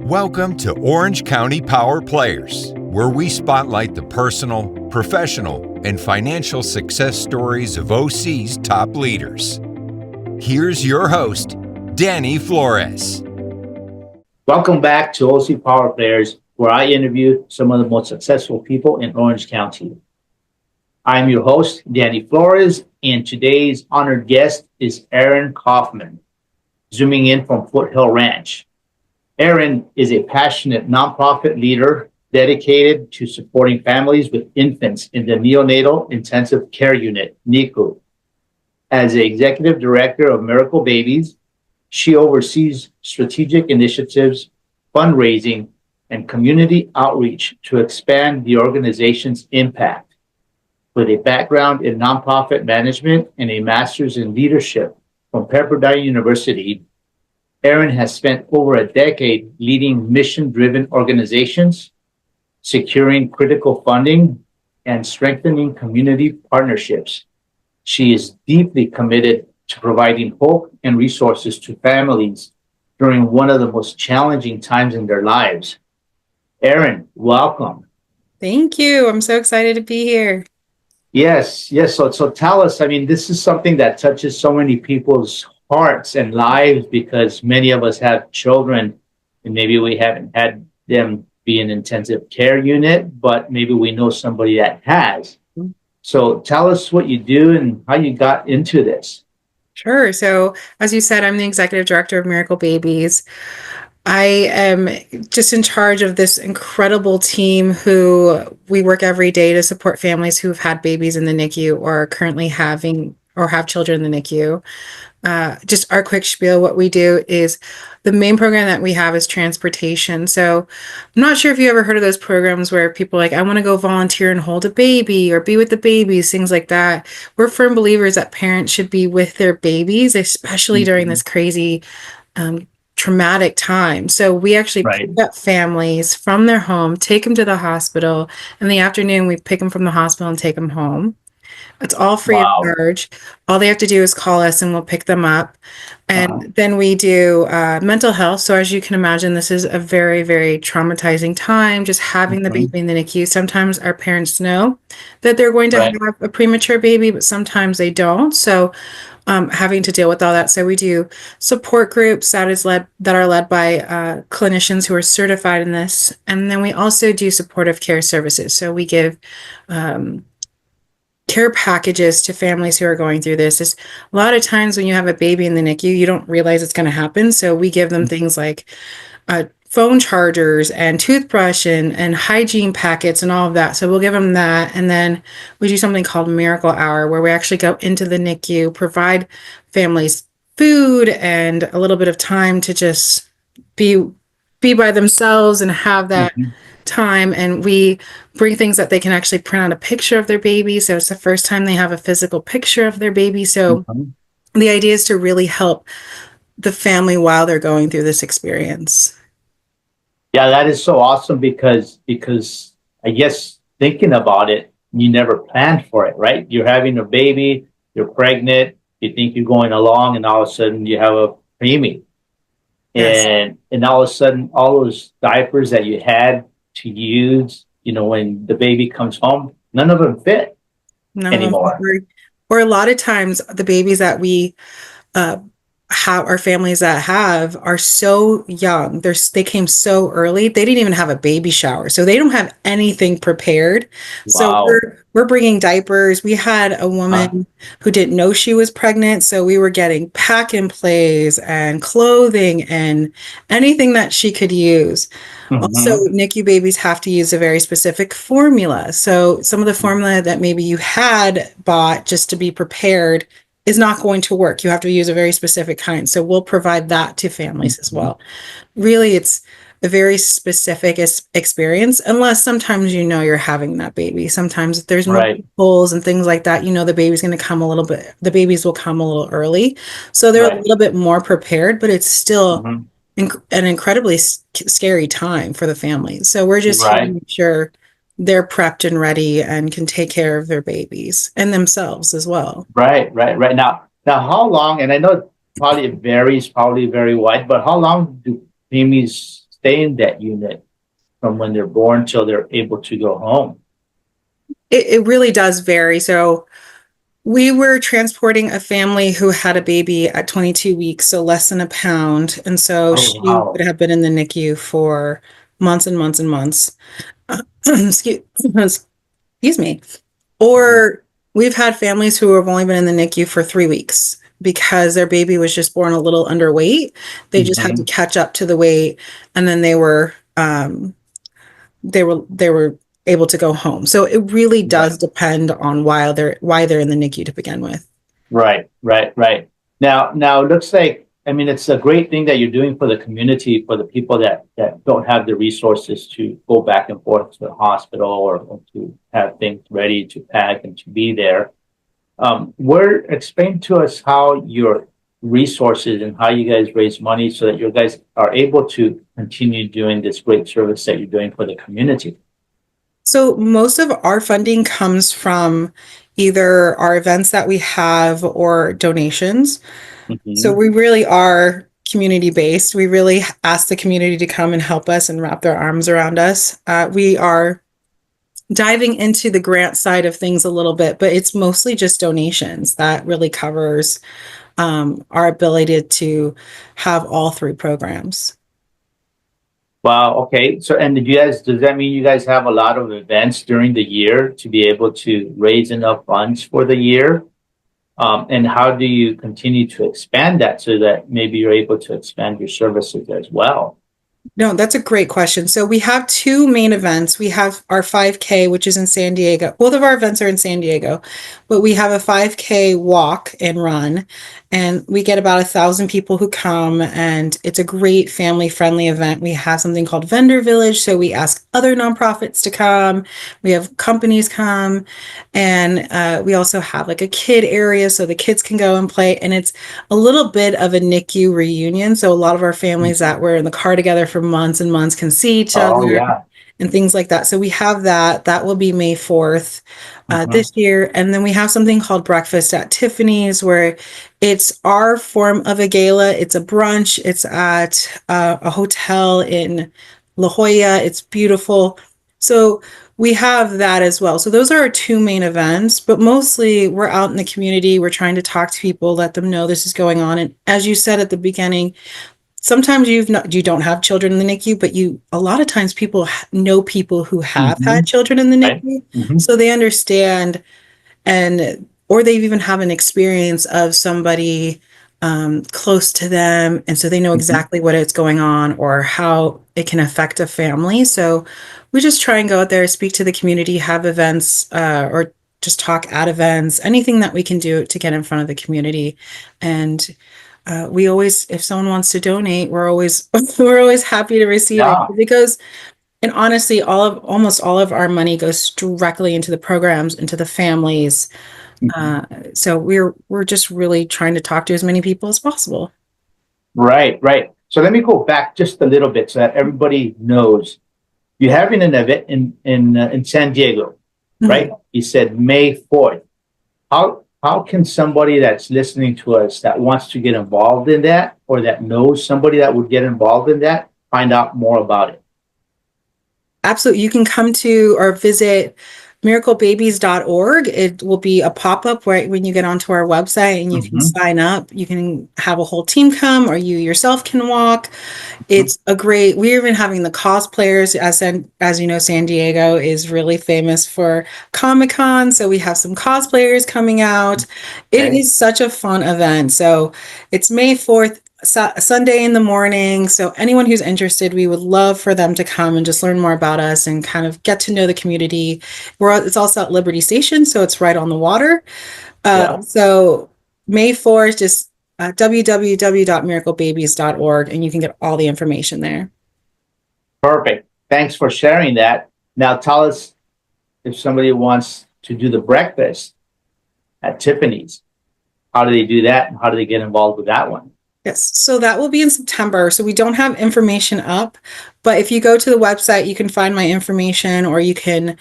Welcome to Orange County Power Players, where we spotlight the personal, professional, and financial success stories of OC's top leaders. Here's your host, Danny Flores. Welcome back to OC Power Players, where I interview some of the most successful people in Orange County. I'm your host, Danny Flores, and today's honored guest is Erin Kaufman, zooming in from Foothill Ranch. Erin is a passionate nonprofit leader dedicated to supporting families with infants in the Neonatal Intensive Care Unit, NICU. As the executive director of Miracle Babies, she oversees strategic initiatives, fundraising, and community outreach to expand the organization's impact. With a background in nonprofit management and a master's in leadership from Pepperdine University, Erin has spent over a decade leading mission-driven organizations, securing critical funding, and strengthening community partnerships. She is deeply committed to providing hope and resources to families during one of the most challenging times in their lives. Erin, welcome. Thank you. I'm so excited to be here. Yes. So tell us, this is something that touches so many people's hearts and lives because many of us have children and maybe we haven't had them be in intensive care unit, but maybe we know somebody that has. So tell us what you do and how you got into this. Sure. So as you said, I'm the executive director of Miracle Babies. I am just in charge of this incredible team who we work every day to support families who've had babies in the NICU or are currently having or have children in the NICU. Just our quick spiel, what we do is the main program that we have is transportation. So I'm not sure if you ever heard of those programs where people are like, I want to go volunteer and hold a baby or be with the babies, things like that. We're firm believers that parents should be with their babies, especially during this crazy traumatic time. So we actually pick up families from their home, take them to the hospital. In the afternoon, we pick them from the hospital and take them home. It's all free of charge. All they have to do is call us and we'll pick them up. And then we do mental health. So as you can imagine, this is a very, very traumatizing time, just having the baby in the NICU. Sometimes our parents know that they're going to have a premature baby, but sometimes they don't. So having to deal with all that. So we do support groups that are led by clinicians who are certified in this. And then we also do supportive care services. So we give care packages to families who are going through this. Is a lot of times when you have a baby in the NICU, you don't realize it's going to happen. So we give them things like phone chargers and toothbrush and hygiene packets and all of that. So we'll give them that. And then we do something called Miracle Hour, where we actually go into the NICU, provide families food and a little bit of time to just be by themselves and have that time. And we bring things that they can actually print out a picture of their baby. So it's the first time they have a physical picture of their baby. So the idea is to really help the family while they're going through this experience. Yeah, that is so awesome because I guess thinking about it, you never planned for it, right? You're having a baby, you're pregnant, you think you're going along, and all of a sudden you have a preemie. Yes. And all of a sudden, all those diapers that you had to use, when the baby comes home, none of them fit anymore. Or a lot of times the babies that we have, our families that have, are so young. They came so early. They didn't even have a baby shower. So they don't have anything prepared. Wow. So we're bringing diapers. We had a woman who didn't know she was pregnant. So we were getting pack and plays and clothing and anything that she could use. Also, NICU babies have to use a very specific formula. So some of the formula that maybe you had bought just to be prepared is not going to work. You have to use a very specific kind. So we'll provide that to families as well. Really, it's a very specific experience, unless sometimes you're having that baby. Sometimes if there's pulls and things like that, the baby's going to come the babies will come a little early. So they're a little bit more prepared, but it's still an incredibly scary time for the families. So we're just here to make sure they're prepped and ready and can take care of their babies and themselves as well. Right. Now how long, and I know it varies, probably very wide, but how long do preemies stay in that unit from when they're born till they're able to go home? It really does vary. So we were transporting a family who had a baby at 22 weeks, so less than a pound. And so Oh, she wow. would have been in the NICU for months and months and months. excuse, excuse me. Mhm. Or we've had families who have only been in the NICU for 3 weeks because their baby was just born a little underweight. They just had to Mhm. catch up to the weight, and then they were able to go home. So it really Right. does depend on why they're in the NICU to begin with. Right. Now, it looks like, I mean, it's a great thing that you're doing for the community, for the people that don't have the resources to go back and forth to the hospital or to have things ready to pack and to be there. Explain to us how your resources and how you guys raise money so that you guys are able to continue doing this great service that you're doing for the community. So most of our funding comes from either our events that we have or donations. So Mhm. we really are community based. We really ask the community to come and help us and wrap their arms around us. We are diving into the grant side of things a little bit, but it's mostly just donations that really covers our ability to have all three programs. Wow. Okay. So, and does that mean you guys have a lot of events during the year to be able to raise enough funds for the year? And how do you continue to expand that so that maybe you're able to expand your services as well? No, that's a great question. So we have two main events. We have our 5K, which is in San Diego. Both of our events are in San Diego, but we have a 5K walk and run, and we get about 1,000 people who come, and it's a great family-friendly event. We have something called Vendor Village, so we ask other nonprofits to come. We have companies come, and we also have like a kid area so the kids can go and play, and it's a little bit of a NICU reunion. So a lot of our families that were in the car together for months and months can see each Oh, other yeah. and things like that. So we have that. That will be May 4th Mhm. this year. And then we have something called Breakfast at Tiffany's, where it's our form of a gala. It's a brunch. It's at a hotel in La Jolla. It's beautiful. So we have that as well. So those are our two main events, but mostly we're out in the community. We're trying to talk to people, let them know this is going on. And as you said at the beginning, sometimes you don't have children in the NICU, but a lot of times people know people who have had Mhm. children in the Right. NICU, Mhm. so they understand, and or they've even have an experience of somebody close to them, and so they know Mhm. exactly what is going on or how it can affect a family. So we just try and go out there, speak to the community, have events, or just talk at events, anything that we can do to get in front of the community. And we always, if someone wants to donate, we're always we're always happy to receive it, Yeah. because, and honestly, almost all of our money goes directly into the programs, into the families. Mhm. Uh, so we're just really trying to talk to as many people as possible. Right. So let me go back just a little bit so that everybody knows. You're having an event in San Diego, Mhm. right? You said May 4th. How can somebody that's listening to us that wants to get involved in that or that knows somebody that would get involved in that find out more about it? Absolutely. You can come to or visit miraclebabies.org. It will be a pop-up right when you get onto our website, and you can Mm-hmm. sign up. You can have a whole team come, or you yourself can walk. It's a great, we're even having the cosplayers. As you know, San Diego is really famous for Comic-Con. So we have some cosplayers coming out. It Okay. is such a fun event. So it's May 4th, Sunday in the morning. So anyone who's interested, we would love for them to come and just learn more about us and kind of get to know the community. It's also at Liberty Station, so it's right on the water. Yeah. So May 4th, just www.miraclebabies.org, and you can get all the information there. Perfect. Thanks for sharing that. Now tell us if somebody wants to do the breakfast at Tiffany's, how do they do that and how do they get involved with that one? Yes, so that will be in September. So we don't have information up, but if you go to the website, you can find my information, or you can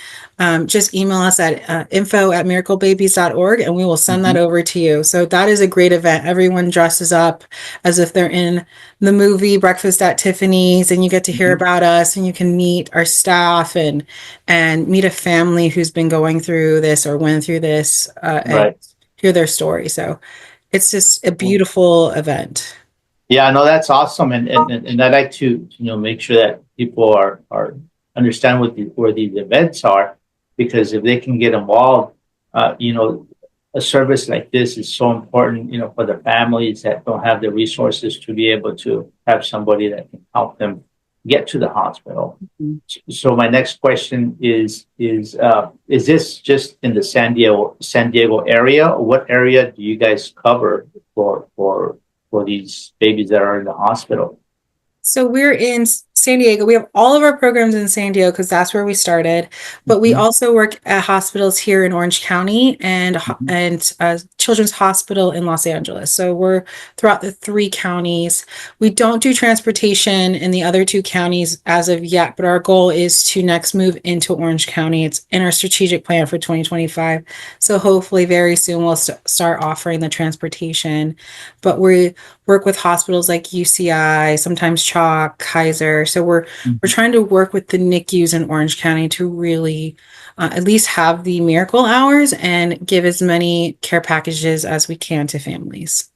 just email us at info@miraclebabies.org, and we will send that over to you. So that is a great event. Everyone dresses up as if they're in the movie Breakfast at Tiffany's, and you get to hear about us, and you can meet our staff and meet a family who's been going through this or went through this, and hear their story. So it's just a beautiful event. Yeah, no, that's awesome, and I'd like to make sure that people are understand where these events are, because if they can get involved, a service like this is so important, for the families that don't have the resources to be able to have somebody that can help them get to the hospital. So my next question is this just in the San Diego area? Or what area do you guys cover for these babies that are in the hospital? So we're in San Diego. We have all of our programs in San Diego because that's where we started. But we also work at hospitals here in Orange County and Children's Hospital in Los Angeles. So we're throughout the 3 counties. We don't do transportation in the other 2 counties as of yet, but our goal is to next move into Orange County. It's in our strategic plan for 2025. So hopefully very soon we'll start offering the transportation. But we work with hospitals like UCI, sometimes Chalk, Kaiser. So we're trying to work with the NICUs in Orange County to really at least have the miracle hours and give as many care packages as we can to families.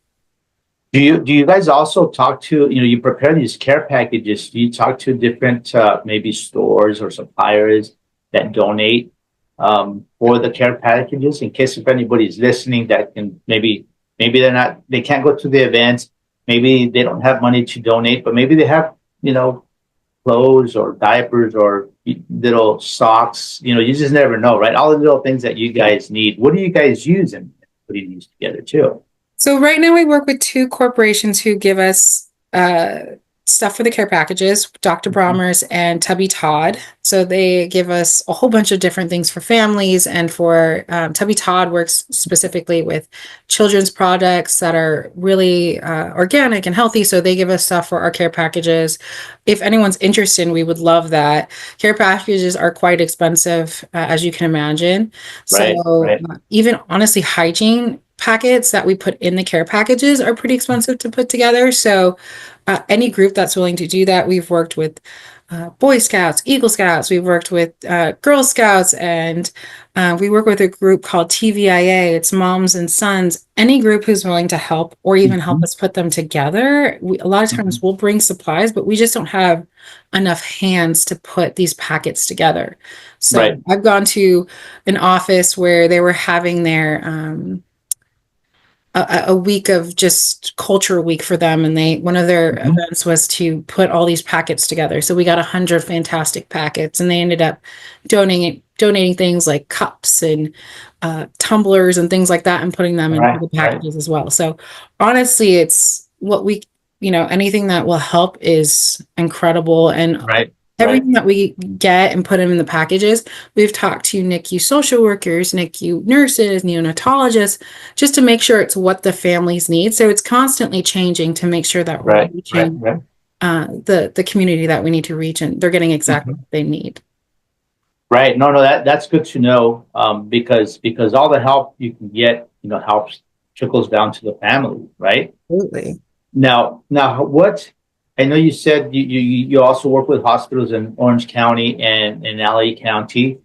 Do you guys also talk to, you prepare these care packages? Do you talk to different maybe stores or suppliers that donate for the care packages, in case if anybody's listening that can maybe they can't go to the events, maybe they don't have money to donate, but maybe they have clothes or diapers or little socks. You just never know, right? All the little things that you guys need. What do you guys use in putting these together too? So right now we work with 2 corporations who give us stuff for the care packages, Dr. Bromers and Tubby Todd. So they give us a whole bunch of different things for families, and for Tubby Todd works specifically with children's products that are really organic and healthy. So they give us stuff for our care packages. If anyone's interested, we would love that. Care packages are quite expensive, as you can imagine. So even honestly, hygiene packets that we put in the care packages are pretty expensive to put together. So any group that's willing to do that, we've worked with Boy Scouts, Eagle Scouts, we've worked with Girl Scouts, and we work with a group called TVIA. It's Moms and Sons. Any group who's willing to help or even help us put them together. A lot of times we'll bring supplies, but we just don't have enough hands to put these packets together. So I've gone to an office where they were having their a week of just culture week for them, and one of their events was to put all these packets together. So we got 100 fantastic packets, and they ended up donating things like cups and tumblers and things like that, and putting them into the packages as well. So honestly, it's what we anything that will help is incredible. And everything that we get and put them in the packages, we've talked to NICU social workers, NICU nurses, neonatologists, just to make sure it's what the families need. So it's constantly changing to make sure that we're reaching the community that we need to reach, and they're getting exactly what they need. Right. No, that's good to know, because all the help you can get, helps trickles down to the family, right? Absolutely. Now, what? I know you said you also work with hospitals in Orange County and in LA County.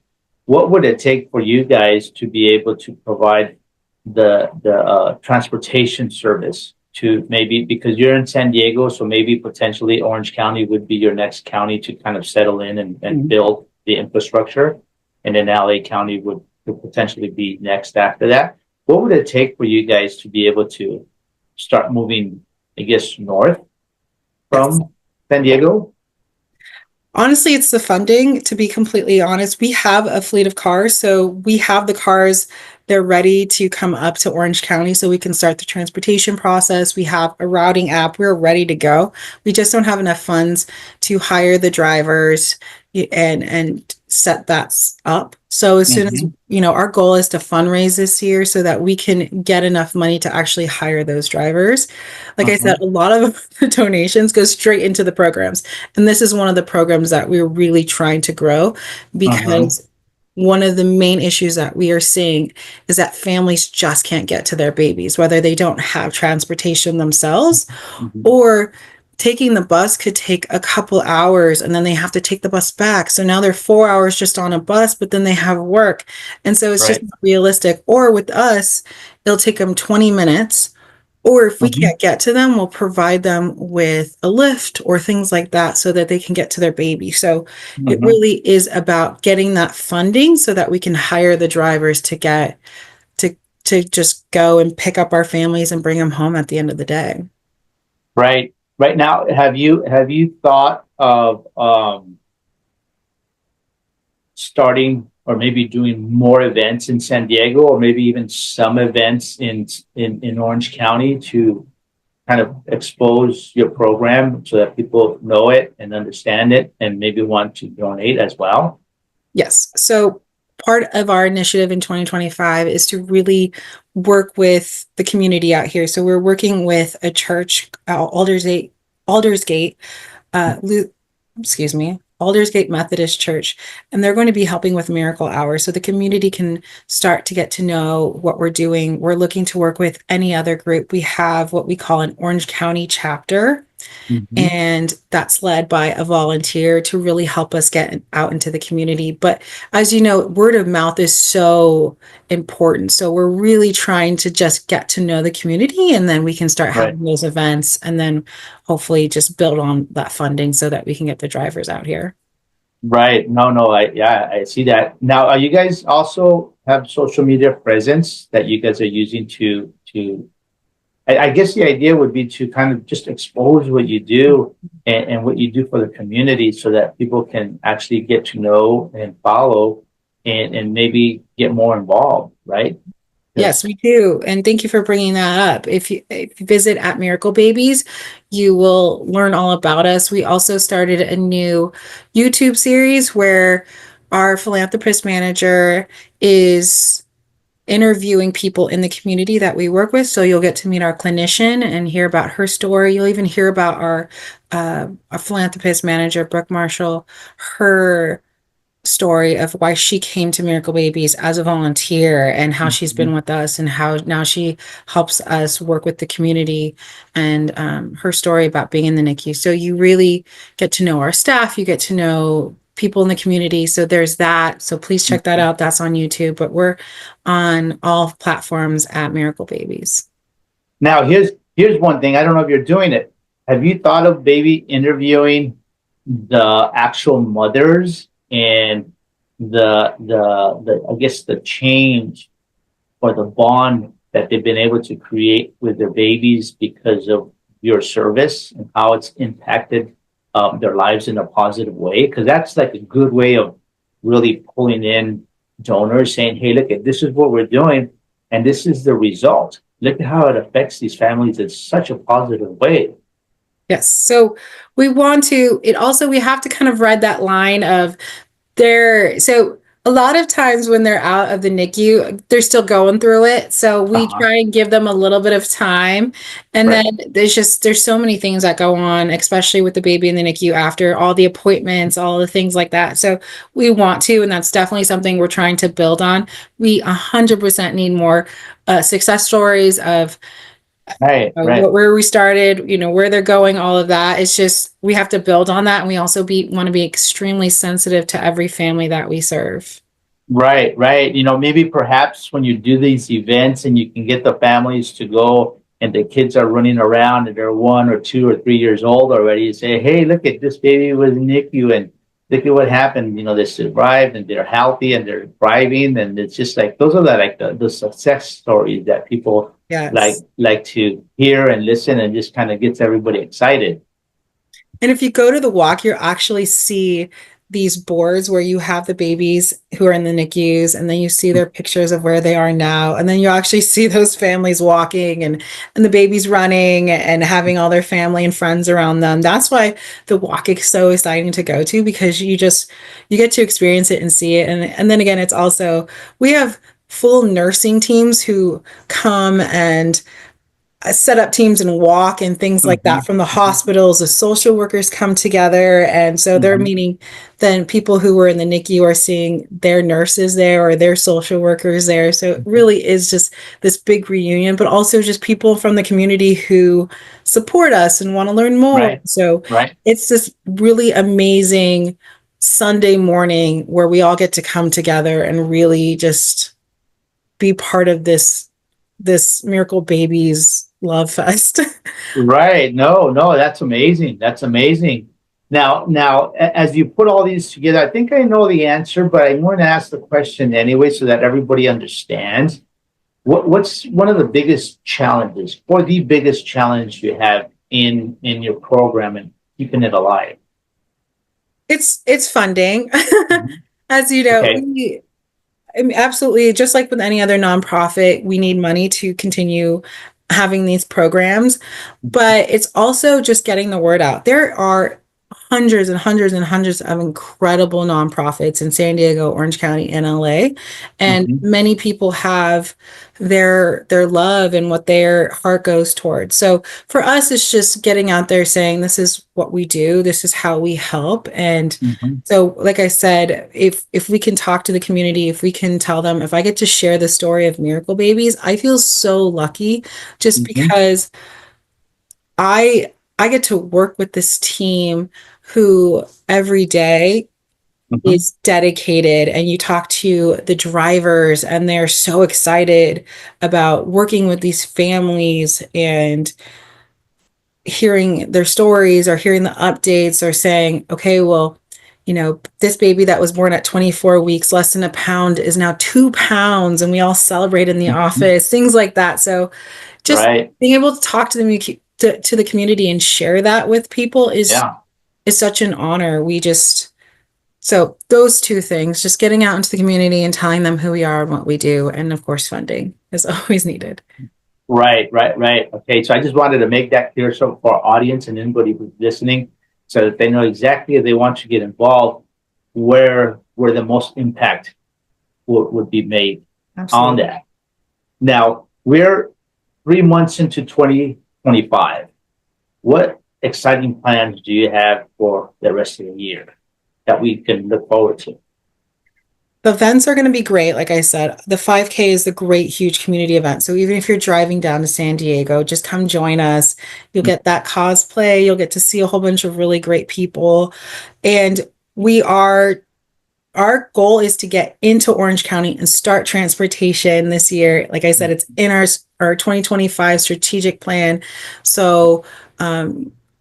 What would it take for you guys to be able to provide the transportation service to, maybe because you're in San Diego, so maybe potentially Orange County would be your next county to kind of settle in and build the infrastructure, and then LA County would potentially be next after that. What would it take for you guys to be able to start moving, I guess, north from San Diego? Honestly, it's the funding, to be completely honest. We have a fleet of cars, so we have the cars. They're ready to come up to Orange County so we can start the transportation process. We have a routing app. We're ready to go. We just don't have enough funds to hire the drivers and set that up. So as soon as, Mm-hmm. our goal is to fundraise this year so that we can get enough money to actually hire those drivers. Like I said, Uh-huh. a lot of the donations go straight into the programs. And this is one of the programs that we're really trying to grow Uh-huh. because one of the main issues that we are seeing is that families just can't get to their babies, whether they don't have transportation themselves Mm-hmm. or taking the bus could take a couple hours and then they have to take the bus back. So now they're 4 hours just on a bus, but then they have work. And so it's just Right. not realistic. Or with us, it'll take them 20 minutes. Or if we Mm-hmm. can't get to them, we'll provide them with a lift or things like that so that they can get to their baby. So it Mm-hmm. really is about getting that funding so that we can hire the drivers to get to to just go and pick up our families and bring them home at the end of the day. Right. Right now, have you thought of starting or maybe doing more events in San Diego, or maybe even some events in Orange County to kind of expose your program so that people know it and understand it and maybe want to donate as well? Yes. So part of our initiative in 2025 is to really work with the community out here. So we're working with a church, Aldersgate, uh, Lu- excuse me, Aldersgate Methodist Church, and they're going to be helping with Miracle Hour so the community can start to get to know what we're doing. We're looking to work with any other group. We have what we call an Orange County chapter, Mm-hmm. and that's led by a volunteer to really help us get out into the community. But as you know, word of mouth is so important. So we're really trying to just get to know the community and then we can start Right. having those events and then hopefully just build on that funding so that we can get the drivers out here. Right. No, no, I see that. Now, are you guys also have social media presence that you guys are using to I guess the idea would be to kind of just expose what you do and what you do for the community so that people can actually get to know and follow and maybe get more involved, right? Yes, Because we do. And thank you for bringing that up. If you visit at Miracle Babies, you will learn all about us. We also started a new YouTube series where our philanthropist manager is interviewing people in the community that we work with. So you'll get to meet our clinician and hear about her story. You'll even hear about our philanthropist manager, Brooke Marshall, her story of why she came to Miracle Babies as a volunteer and how she's been with us and how now she helps us work with the community and her story about being in the NICU. So you really get to know our staff, you get to know people in the community. So there's that. So please check that out. That's on YouTube, but we're on all platforms at Miracle Babies. now here's one thing. I don't know if you're doing it. Have you thought of maybe interviewing the actual mothers and the I guess the change or the bond that they've been able to create with their babies because of your service and how it's impacted their lives in a positive way? Because that's like a good way of really pulling in donors, saying, "Hey, look, this is what we're doing, and this is the result. Look at how it affects these families in such a positive way." Yes. So we have to kind of ride that line of so a lot of times when they're out of the NICU, they're still going through it. So we Uh-huh. try and give them a little bit of time. And Right. then there's so many things that go on, especially with the baby in the NICU after all the appointments, all the things like that. So we want to, and that's definitely something we're trying to build on. We 100% need more success stories of Right. Right. where we started, where they're going, all of that. It's just we have to build on that, and we also want to be extremely sensitive to every family that we serve. Right, right. Maybe perhaps when you do these events and you can get the families to go and the kids are running around and they're 1 or 2 or 3 years old already, you say, "Hey, look at this baby was in NICU and look at what happened. They survived and they're healthy and they're thriving." And it's just like those are the success stories that people Yes. like to hear and listen and just kind of gets everybody excited. And if you go to the walk, you'll actually see these boards where you have the babies who are in the NICUs, and then you see their pictures of where they are now, and then you actually see those families walking and the babies running and having all their family and friends around them. That's why the walk is so exciting to go to, because you get to experience it and see it. And then again, it's also, we have full nursing teams who come and set up teams and walk and things like that from the hospitals. The social workers come together, and so they're meeting. Then people who were in the NICU are seeing their nurses there or their social workers there. So it really is just this big reunion, but also just people from the community who support us and want to learn more. Right. So Right. it's this really amazing Sunday morning where we all get to come together and really just be part of this Miracle Babies love fest. Right. No, that's amazing. That's amazing. Now, as you put all these together, I think I know the answer, but I want to ask the question anyway so that everybody understands. What's one of the biggest challenges, or the biggest challenge you have in your program and keeping it alive? It's funding. As you know, Okay. I mean, absolutely, just like with any other nonprofit, we need money to continue having these programs, but it's also just getting the word out. There are hundreds and hundreds and hundreds of incredible nonprofits in San Diego, Orange County, and LA, and Mhm. many people have their love and what their heart goes towards. So for us, it's just getting out there saying, this is what we do, this is how we help. And Mhm. so, like I said, if we can talk to the community, if we can tell them, if I get to share the story of Miracle Babies, I feel so lucky, just Mhm. because I get to work with this team who every day Mhm. is dedicated, and you talk to the drivers and they're so excited about working with these families and hearing their stories or hearing the updates, or saying, okay, well, this baby that was born at 24 weeks, less than a pound, is now 2 pounds, and we all celebrate in the Mhm. office, things like that. So just Right. being able to talk to to the community and share that with people Yeah. is such an honor. So those two things, just getting out into the community and telling them who we are and what we do, and of course funding is always needed. Right. Okay, so I just wanted to make that clear so for our audience and anybody who's listening, so that they know exactly if they want to get involved, where the most impact would be made on Absolutely. that. Now, we're 3 months into 2025. What exciting plans do you have for the rest of the year that we can look forward to? The events are going to be great. Like I said, the 5K is the great, huge community event. So even if you're driving down to San Diego, just come join us. You'll get that cosplay. You'll get to see a whole bunch of really great people. And we are our goal is to get into Orange County and start transportation this year. Like I said, it's in our 2025 strategic plan. So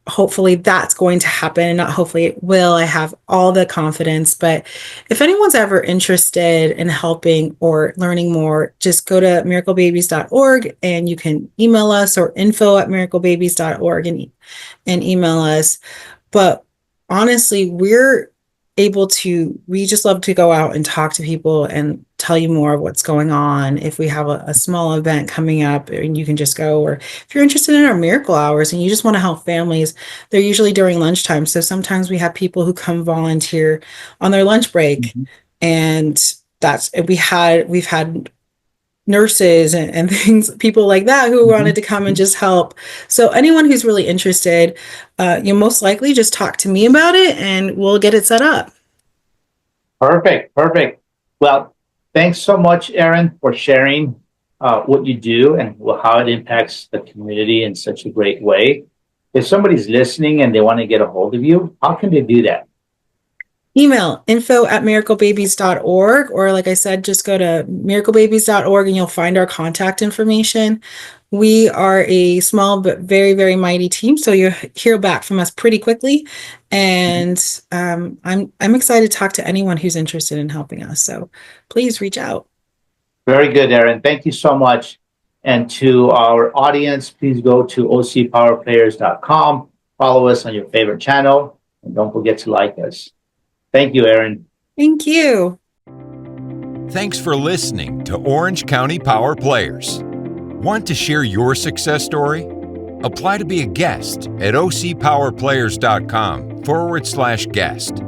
hopefully that's going to happen. Not hopefully, it will. I have all the confidence. But if anyone's ever interested in helping or learning more, just go to miraclebabies.org, and you can email us, or info@miraclebabies.org, and email us. But honestly, we just love to go out and talk to people and tell you more of what's going on. If we have a small event coming up and you can just go, or if you're interested in our miracle hours and you just want to help families, they're usually during lunchtime. So sometimes we have people who come volunteer on their lunch break. Mhm. And we've had nurses and things, people like that, who wanted Mhm. to come and just help. So anyone who's really interested, you most likely just talk to me about it and we'll get it set up. Perfect. Well, thanks so much, Erin, for sharing what you do and how it impacts the community in such a great way. If somebody's listening and they want to get a hold of you, how can they do that? Email info@miraclebabies.org, or like I said, just go to miraclebabies.org and you'll find our contact information. We are a small but very, very mighty team, so you'll hear back from us pretty quickly. And I'm excited to talk to anyone who's interested in helping us. So please reach out. Very good, Erin. Thank you so much. And to our audience, please go to ocpowerplayers.com, follow us on your favorite channel, and don't forget to like us. Thank you, Erin. Thank you. Thanks for listening to Orange County Power Players. Want to share your success story? Apply to be a guest at ocpowerplayers.com/guest.